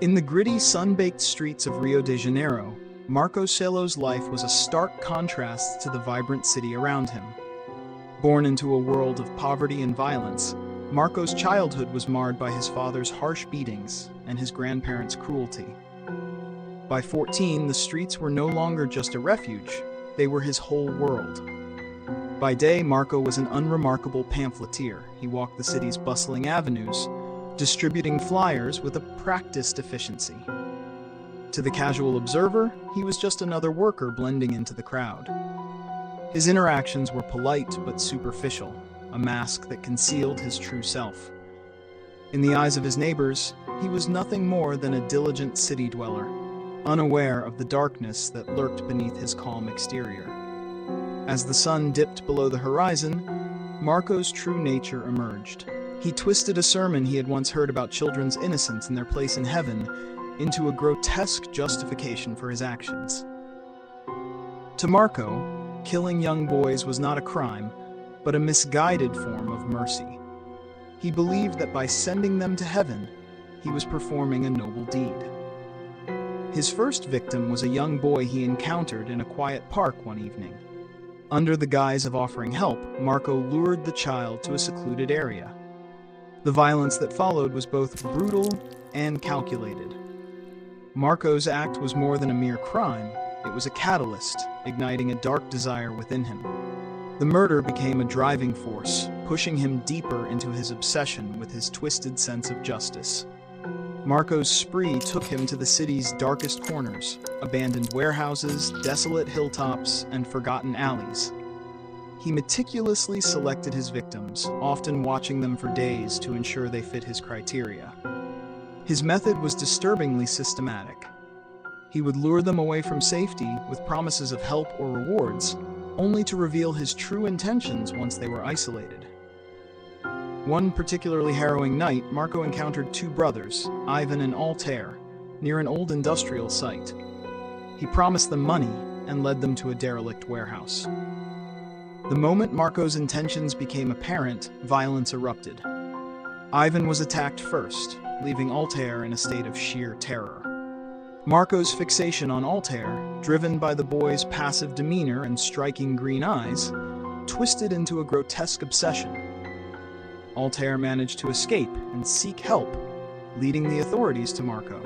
In the gritty, sun-baked streets of Rio de Janeiro, Marco Celo's life was a stark contrast to the vibrant city around him. Born into a world of poverty and violence, Marco's childhood was marred by his father's harsh beatings and his grandparents' cruelty. By 14, the streets were no longer just a refuge, they were his whole world. By day, Marco was an unremarkable pamphleteer. He walked the city's bustling avenues, distributing flyers with a practiced efficiency. To the casual observer, he was just another worker blending into the crowd. His interactions were polite but superficial, a mask that concealed his true self. In the eyes of his neighbors, he was nothing more than a diligent city dweller, unaware of the darkness that lurked beneath his calm exterior. As the sun dipped below the horizon, Marco's true nature emerged. He twisted a sermon he had once heard about children's innocence and their place in heaven into a grotesque justification for his actions. To Marco, killing young boys was not a crime, but a misguided form of mercy. He believed that by sending them to heaven, he was performing a noble deed. His first victim was a young boy he encountered in a quiet park one evening. Under the guise of offering help, Marco lured the child to a secluded area. The violence that followed was both brutal and calculated. Marco's act was more than a mere crime, it was a catalyst, igniting a dark desire within him. The murder became a driving force, pushing him deeper into his obsession with his twisted sense of justice. Marco's spree took him to the city's darkest corners, abandoned warehouses, desolate hilltops, and forgotten alleys. He meticulously selected his victims, often watching them for days to ensure they fit his criteria. His method was disturbingly systematic. He would lure them away from safety with promises of help or rewards, only to reveal his true intentions once they were isolated. One particularly harrowing night, Marco encountered two brothers, Ivan and Altair, near an old industrial site. He promised them money and led them to a derelict warehouse. The moment Marco's intentions became apparent, violence erupted. Ivan was attacked first, leaving Altair in a state of sheer terror. Marco's fixation on Altair, driven by the boy's passive demeanor and striking green eyes, twisted into a grotesque obsession. Altair managed to escape and seek help, leading the authorities to Marco.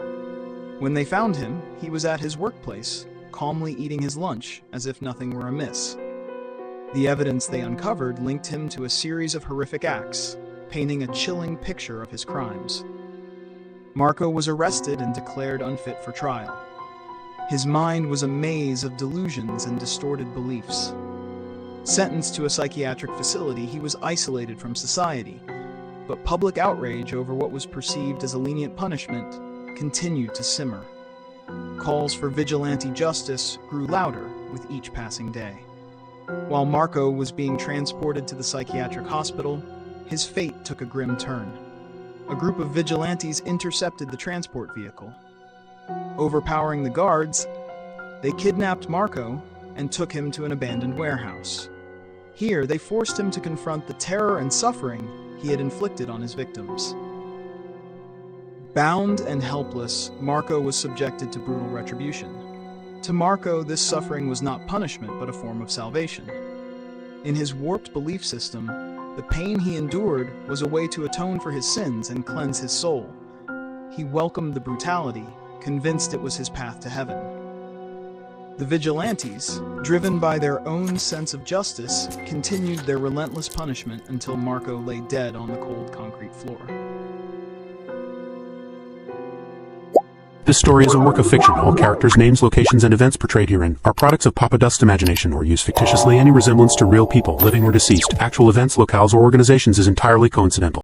When they found him, he was at his workplace, calmly eating his lunch as if nothing were amiss. The evidence they uncovered linked him to a series of horrific acts, painting a chilling picture of his crimes. Marco was arrested and declared unfit for trial. His mind was a maze of delusions and distorted beliefs. Sentenced to a psychiatric facility, he was isolated from society, but public outrage over what was perceived as a lenient punishment continued to simmer. Calls for vigilante justice grew louder with each passing day. While Marco was being transported to the psychiatric hospital, his fate took a grim turn. A group of vigilantes intercepted the transport vehicle. Overpowering the guards, they kidnapped Marco and took him to an abandoned warehouse. Here, they forced him to confront the terror and suffering he had inflicted on his victims. Bound and helpless, Marco was subjected to brutal retribution. To Marco, this suffering was not punishment but a form of salvation. In his warped belief system, the pain he endured was a way to atone for his sins and cleanse his soul. He welcomed the brutality, convinced it was his path to heaven. The vigilantes, driven by their own sense of justice, continued their relentless punishment until Marco lay dead on the cold concrete floor. This story is a work of fiction. All characters, names, locations, and events portrayed herein are products of Papa Dust's imagination or use fictitiously. Any resemblance to real people, living or deceased, actual events, locales, or organizations is entirely coincidental.